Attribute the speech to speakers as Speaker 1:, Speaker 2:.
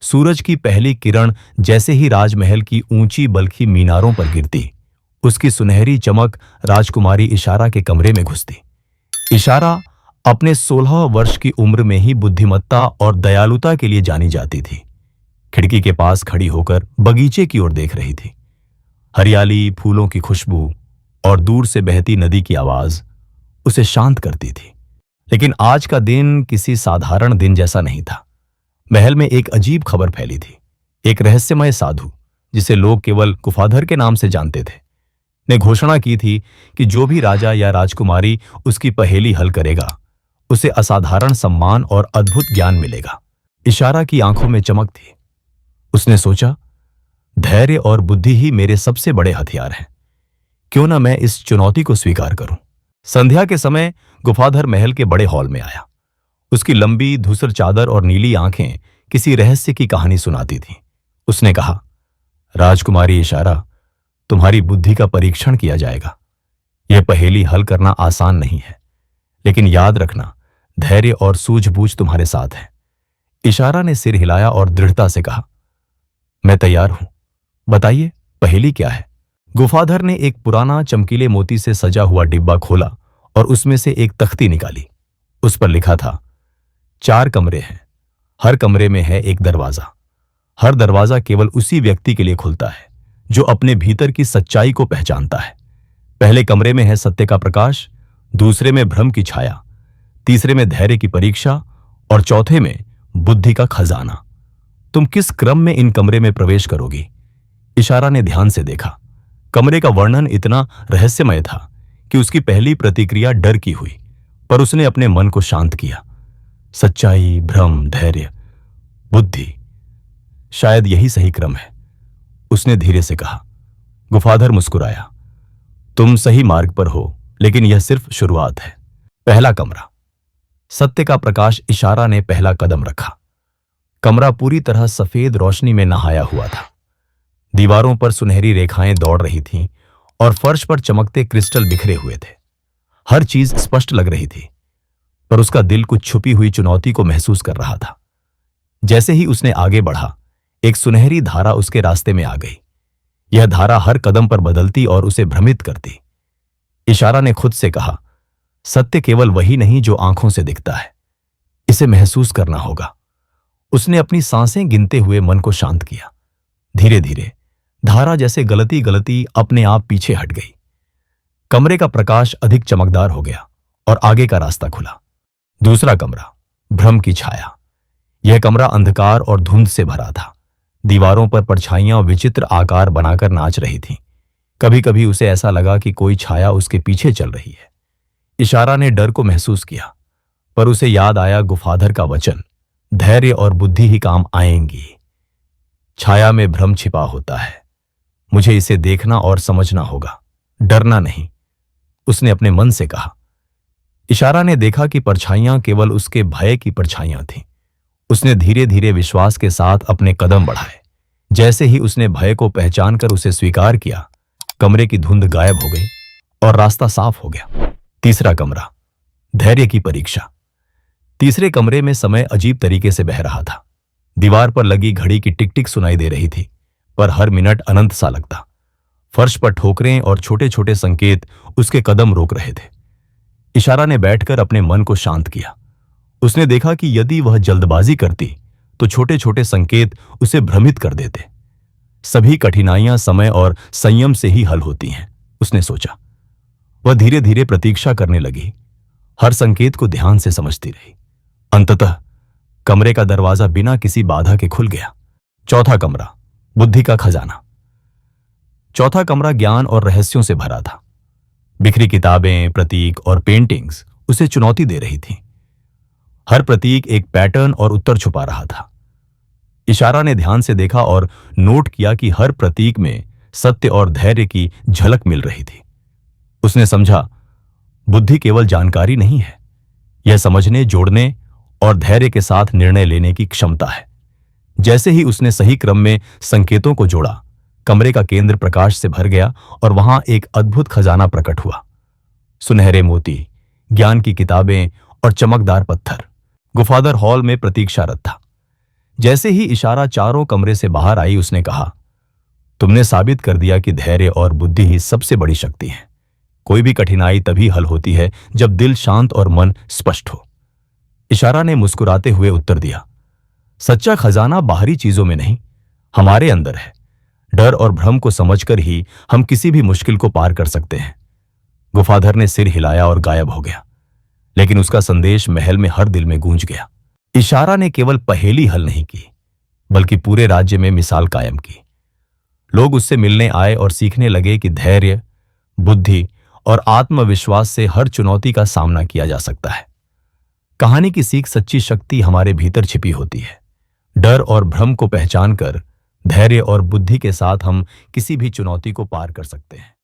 Speaker 1: सूरज की पहली किरण जैसे ही राजमहल की ऊंची बल्कि मीनारों पर गिरती, उसकी सुनहरी चमक राजकुमारी इशारा के कमरे में घुसती। इशारा अपने 16 वर्ष की उम्र में ही बुद्धिमत्ता और दयालुता के लिए जानी जाती थी। खिड़की के पास खड़ी होकर बगीचे की ओर देख रही थी। हरियाली, फूलों की खुशबू और दूर से बहती नदी की आवाज उसे शांत करती थी। लेकिन आज का दिन किसी साधारण दिन जैसा नहीं था। महल में एक अजीब खबर फैली थी। एक रहस्यमय साधु, जिसे लोग केवल गुफाधर के नाम से जानते थे, ने घोषणा की थी कि जो भी राजा या राजकुमारी उसकी पहेली हल करेगा, उसे असाधारण सम्मान और अद्भुत ज्ञान मिलेगा। इशारा की आंखों में चमक थी। उसने सोचा, धैर्य और बुद्धि ही मेरे सबसे बड़े हथियार हैं। क्यों ना मैं इस चुनौती को स्वीकार करूं। संध्या के समय गुफाधर महल के बड़े हॉल में आया। उसकी लंबी धूसर चादर और नीली आंखें किसी रहस्य की कहानी सुनाती थीं। उसने कहा, राजकुमारी इशारा, तुम्हारी बुद्धि का परीक्षण किया जाएगा। यह पहेली हल करना आसान नहीं है, लेकिन याद रखना, धैर्य और सूझबूझ तुम्हारे साथ है। इशारा ने सिर हिलाया और दृढ़ता से कहा, मैं तैयार हूं। बताइए, पहेली क्या है? गुफाधर ने एक पुराना चमकीले मोती से सजा हुआ डिब्बा खोला और उसमें से एक तख्ती निकाली। उस पर लिखा था, 4 कमरे हैं। हर कमरे में है एक दरवाजा। हर दरवाजा केवल उसी व्यक्ति के लिए खुलता है जो अपने भीतर की सच्चाई को पहचानता है। पहले कमरे में है सत्य का प्रकाश, दूसरे में भ्रम की छाया, तीसरे में धैर्य की परीक्षा और चौथे में बुद्धि का खजाना। तुम किस क्रम में इन कमरे में प्रवेश करोगी? इशारा ने ध्यान से देखा। कमरे का वर्णन इतना रहस्यमय था कि उसकी पहली प्रतिक्रिया डर की हुई, पर उसने अपने मन को शांत किया। सच्चाई, भ्रम, धैर्य, बुद्धि, शायद यही सही क्रम है, उसने धीरे से कहा। गुफाधर मुस्कुराया। तुम सही मार्ग पर हो, लेकिन यह सिर्फ शुरुआत है। पहला कमरा। सत्य का प्रकाश। इशारा ने पहला कदम रखा। कमरा पूरी तरह सफेद रोशनी में नहाया हुआ था। दीवारों पर सुनहरी रेखाएं दौड़ रही थीं और फर्श पर चमकते क्रिस्टल बिखरे हुए थे। हर चीज स्पष्ट लग रही थी, पर उसका दिल कुछ छुपी हुई चुनौती को महसूस कर रहा था। जैसे ही उसने आगे बढ़ा, एक सुनहरी धारा उसके रास्ते में आ गई। यह धारा हर कदम पर बदलती और उसे भ्रमित करती। इशारा ने खुद से कहा, सत्य केवल वही नहीं जो आंखों से दिखता है, इसे महसूस करना होगा। उसने अपनी सांसें गिनते हुए मन को शांत किया। धीरे धीरे धारा जैसे गलती गलती अपने आप पीछे हट गई। कमरे का प्रकाश अधिक चमकदार हो गया और आगे का रास्ता खुला। दूसरा कमरा। भ्रम की छाया। यह कमरा अंधकार और धुंध से भरा था। दीवारों पर परछाइयां विचित्र आकार बनाकर नाच रही थीं। कभी कभी उसे ऐसा लगा कि कोई छाया उसके पीछे चल रही है। इशारा ने डर को महसूस किया, पर उसे याद आया गुफाधर का वचन, धैर्य और बुद्धि ही काम आएंगी। छाया में भ्रम छिपा होता है, मुझे इसे देखना और समझना होगा, डरना नहीं, उसने अपने मन से कहा। इशारा ने देखा कि परछाइयां केवल उसके भय की परछाइयां थीं। उसने धीरे धीरे विश्वास के साथ अपने कदम बढ़ाए। जैसे ही उसने भय को पहचान कर उसे स्वीकार किया, कमरे की धुंध गायब हो गई और रास्ता साफ हो गया। तीसरा कमरा। धैर्य की परीक्षा। तीसरे कमरे में समय अजीब तरीके से बह रहा था। दीवार पर लगी घड़ी की टिक टिक सुनाई दे रही थी, पर हर मिनट अनंत सा लगता। फर्श पर ठोकरें और छोटे छोटे संकेत उसके कदम रोक रहे थे। इशारा ने बैठकर अपने मन को शांत किया। उसने देखा कि यदि वह जल्दबाजी करती तो छोटे छोटे संकेत उसे भ्रमित कर देते। सभी कठिनाइयां समय और संयम से ही हल होती हैं, उसने सोचा। वह धीरे धीरे प्रतीक्षा करने लगी, हर संकेत को ध्यान से समझती रही। अंततः कमरे का दरवाजा बिना किसी बाधा के खुल गया। चौथा कमरा। बुद्धि का खजाना। चौथा कमरा ज्ञान और रहस्यों से भरा था। बिखरी किताबें, प्रतीक और पेंटिंग्स उसे चुनौती दे रही थीं। हर प्रतीक एक पैटर्न और उत्तर छुपा रहा था। इशारा ने ध्यान से देखा और नोट किया कि हर प्रतीक में सत्य और धैर्य की झलक मिल रही थी। उसने समझा, बुद्धि केवल जानकारी नहीं है, यह समझने, जोड़ने और धैर्य के साथ निर्णय लेने की क्षमता है। जैसे ही उसने सही क्रम में संकेतों को जोड़ा, कमरे का केंद्र प्रकाश से भर गया और वहां एक अद्भुत खजाना प्रकट हुआ। सुनहरे मोती, ज्ञान की किताबें और चमकदार पत्थर। गुफाधर हॉल में प्रतीक्षारत था। जैसे ही इशारा चारों कमरे से बाहर आई, उसने कहा, तुमने साबित कर दिया कि धैर्य और बुद्धि ही सबसे बड़ी शक्ति है। कोई भी कठिनाई तभी हल होती है जब दिल शांत और मन स्पष्ट हो। इशारा ने मुस्कुराते हुए उत्तर दिया, सच्चा खजाना बाहरी चीजों में नहीं, हमारे अंदर है। डर और भ्रम को समझकर ही हम किसी भी मुश्किल को पार कर सकते हैं। गुफाधर ने सिर हिलाया और गायब हो गया, लेकिन उसका संदेश महल में हर दिल में गूंज गया। इशारा ने केवल पहेली हल नहीं की, बल्कि पूरे राज्य में मिसाल कायम की। लोग उससे मिलने आए और सीखने लगे कि धैर्य, बुद्धि और आत्मविश्वास से हर चुनौती का सामना किया जा सकता है। कहानी की सीख, सच्ची शक्ति हमारे भीतर छिपी होती है। डर और भ्रम को पहचान कर धैर्य और बुद्धि के साथ हम किसी भी चुनौती को पार कर सकते हैं।